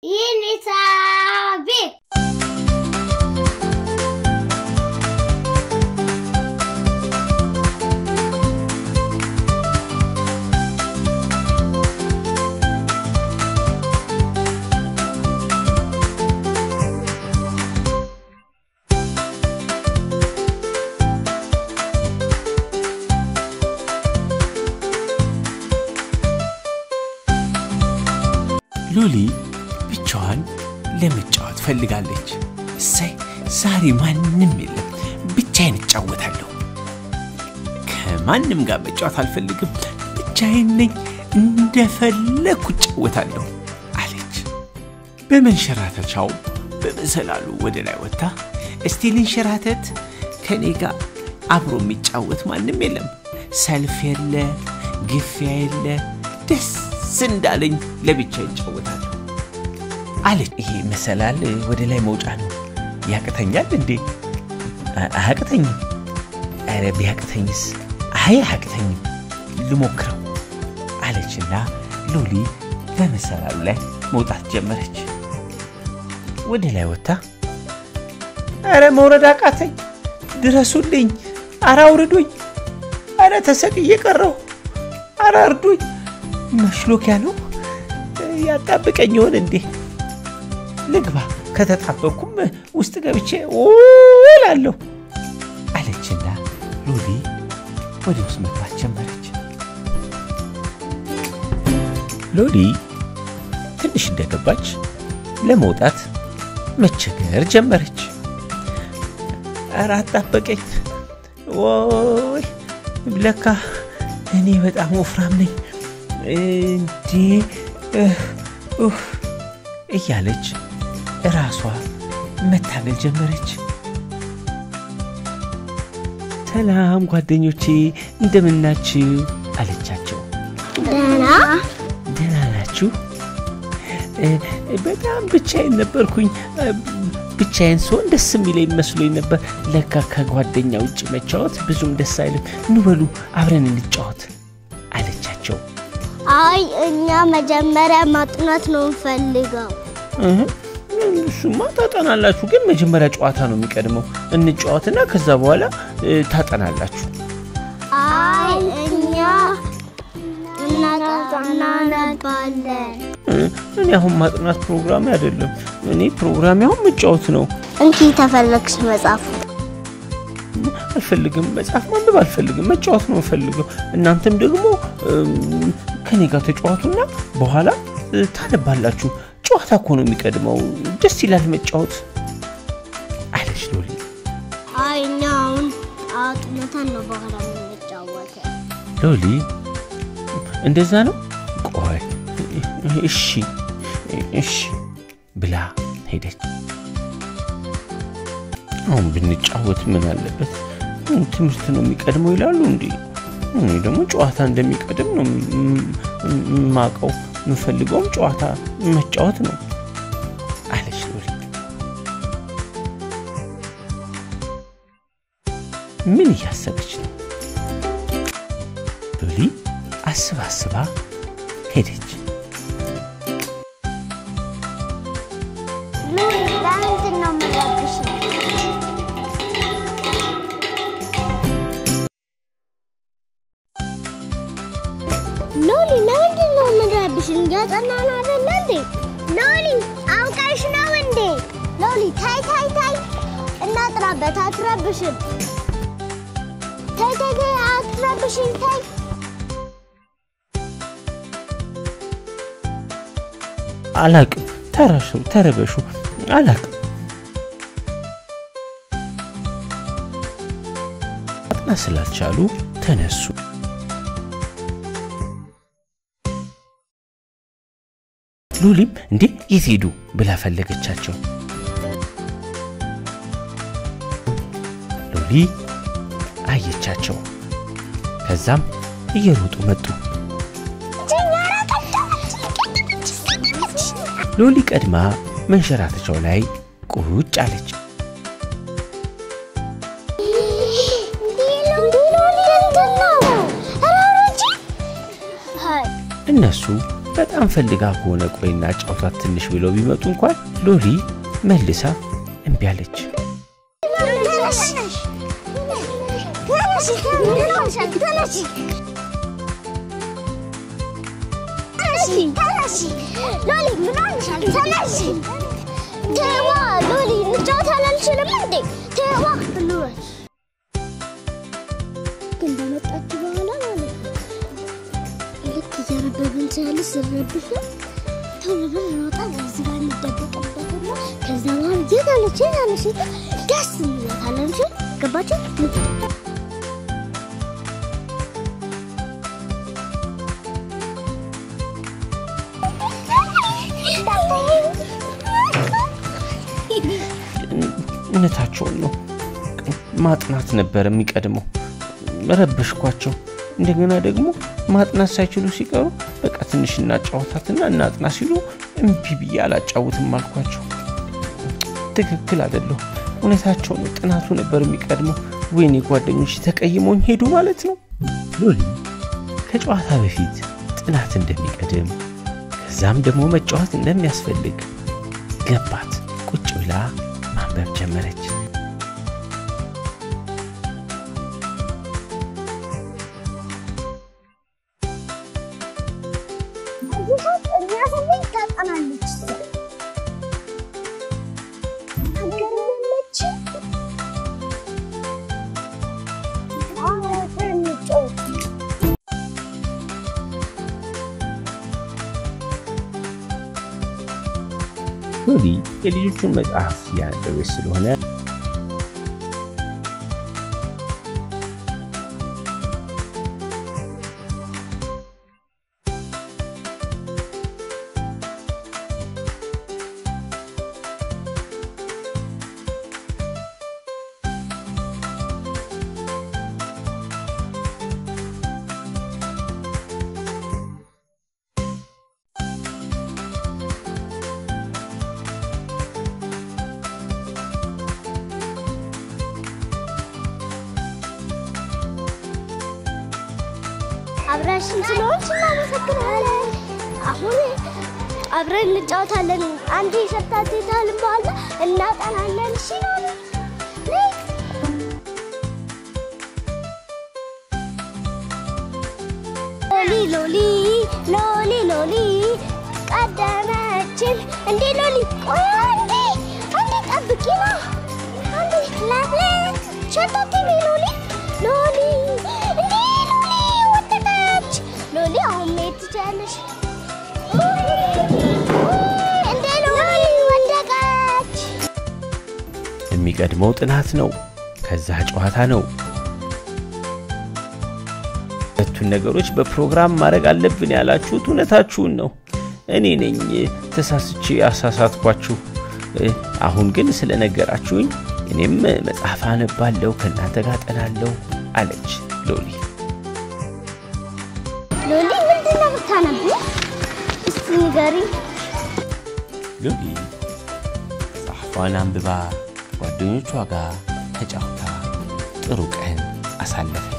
Elizabeth. ሉሊ ብቻዋን ለመጫወት ፈልጋለች። እሰይ ዛሬ ማንንም የለም ብቻዬን እጫወታለሁ። ከማንም ጋር መጫወት አልፈልግም ብቻዬን ነኝ እንደፈለኩ እጫወታለሁ አለች። በመንሸራተቻው በመሰላሉ ወደ ላይ ወጣ። እስቲ ልንሸራተት ከኔ ጋር አብሮ የሚጫወት ማንም የለም። ሰልፍ የለ ግፊያ የለ ደስ እንዳለኝ ለብቻዬ እጫወታለሁ አለች። ይሄ መሰላል ወደ ላይ መውጫ ነው ያቅተኛል እንዴ? አያቅተኝም። አረ ቢያቅተኝስ? አያቅተኝም ልሞክረው አለችና ሉሊ በመሰላሉ ላይ መውጣት ጀመረች። ወደ ላይ ወጣ። አረ መውረድ አቃተኝ ድረሱልኝ፣ አረ አውርዱኝ፣ አረ ተሰቅዬ ቀረሁ፣ አረ እርዱኝ። መሽሎኪያ ነው ያጣብቀኝ ይሆን እንዴ? ልግባ ከተጣበኩም ውስጥ ገብቼ እላለሁ አለችና ሉሊ ወደ ውስጥ መግባት ጀመረች። ሉሊ ትንሽ እንደገባች ለመውጣት መቸገር ጀመረች። ኧረ አጣበቀኝ፣ ወይ ለካ እኔ በጣም ወፍራም ነኝ እንዴ እያለች ራሷ መታገል ጀመረች። ሰላም ጓደኞቼ እንደምናችሁ አለቻቸው። ደህና ናችሁ? በጣም ብቻዬን ነበርኩኝ። ብቻዬን ስሆን ደስ የሚለኝ መስሎኝ ነበር። ለካ ከጓደኛ ውጭ መጫወት ብዙም ደስ አይልም። ኑ በሉ አብረን እንጫወት አለቻቸው። አይ እኛ መጀመሪያ ማጥናት ነው እንፈልገው። እሱማ ታጠናላችሁ፣ ግን መጀመሪያ ጨዋታ ነው የሚቀድመው። እንጫወትና ከዛ በኋላ ታጠናላችሁ። አይ እኛ እናጠናለን። እኔ አሁን ማጥናት ፕሮግራም አይደለም። እኔ ፕሮግራም አሁን መጫወት ነው። እንኪ ተፈለክሽ መጻፍ አልፈልግም። መጻፍ ማንበብ አልፈልግም። መጫወት ነው ፈልገው። እናንተም ደግሞ ከኔ ጋር ተጫወቱና በኋላ ታነባላችሁ። ጨዋታ እኮ ነው የሚቀድመው። ደስ ይላል መጫወት አለች ሉሊ። አይ ነው አጥነታን ነው በኋላ የምንጫወተው። ሉሊ እንደዛ ነው? ቆይ እሺ ብላ ሄደች። አሁን ብንጫወት ምን አለበት? ትምህርት ነው የሚቀድመው ይላሉ እንዴ? እኔ ደግሞ ጨዋታ እንደሚቀድም ነው ማቀው። ምፈልገውም ጨዋታ መጫወት ነው አለች ሉሊ። ምን እያሰበች ነው? ሉሊ አስባ ሄደች። ሎሊ ለምንድን ነው የምንረብሽን? እያጠናን አይደል እንዴ? ሎሊ አውቀሽ ነው እንዴ? ሎሊ ታይ እናጥናበት፣ አትረብሽን። ታይ አትረብሽን። ታይ አላቅም፣ ተረበሹ አላቅም። አጥና ስላልቻሉ ተነሱ። ሉሊም እንዴ የት ሄዱ ብላ ፈለገቻቸው። ሉሊ አየቻቸው። ከዛም እየሮጡ መጡ። ሉሊ ቀድማ መንሸራተቻው ላይ ቁጭ አለች። እነሱ በጣም ፈልጋ ከሆነ ቆይና ጫውታት ትንሽ ብለው ቢመጡ እንኳን ሎሊ መልሳ እምቢ አለች። ሎሊ ምን አልሻል? ተነሺ ተዋ ሎሊ እንጫወታለን አልችልም እንዴ? ተዋ ሎሊ ግን በመጣች በኋላ ማለት ልክ እየረበብን ሳልስ ረብሽ ቶሎ ብለን እንወጣ እዚህ ጋር እንደበቀበትና ከዛ በኋላ የታለች ደስ ይላታል። ገባችሁ? እነታቸው ነው ማጥናት ነበር የሚቀድመው። ረብሽኳቸው። እንደገና ደግሞ ማጥናት ሳይችሉ ሲቀሩ በቃ ትንሽ እናጫውታትና እናጥና ሲሉ እምቢ ብዬ አላጫውትም አልኳቸው። ትክክል አይደለም። እነታቸው ነው ጥናቱ ነበር የሚቀድመው። ወይኔ ጓደኞች ተቀይመውኝ ሄዱ ማለት ነው። ሎሊ ከጨዋታ በፊት ጥናት እንደሚቀድም ከዛም ደግሞ መጫወት እንደሚያስፈልግ ገባት። ቁጭ ብላ ማንበብ ጀመረች። ሎሊ የልጆቹን መጽሐፍ ያነበበች ስለሆነ አብራሽን ስለሆንሽ እናመሰግናለን። አሁን አብረን እንጫወታለን። አንዴ ሸታቴታል በኋላ እናጠናለን። እሺ ሎሊ ሎሊ ሎሊ ሎሊ ቀደመችን እንዴ ሎሊ ቆይ አንዴ ጠብቂና አንዴ ላብለ ሸታቴ ሎሊ ሎሊ ሎሊ አሁን መሄድ ትችያለሽ። እንዴ ሎሊ ወደቀች። የሚቀድመው ጥናት ነው። ከዛ ጨዋታ ነው። ሁለቱን ነገሮች በፕሮግራም ማድረግ አለብን ያላችሁት እውነታችሁን ነው። እኔ ነኝ ተሳስቼ አሳሳትኳችሁ። አሁን ግን ስለነገራችሁኝ እኔም መጽሐፍ አነባለሁ ከእናንተ ጋር አጠናለሁ አለች ሎሊ። ሎሊ ምንድን ነው የምታነቢው? እስቲ ንገሪኝ። ሎሊ መጽሐፏን አንብባ ጓደኞቿ ጋር ተጫውታ ጥሩ ቀን አሳለፈች።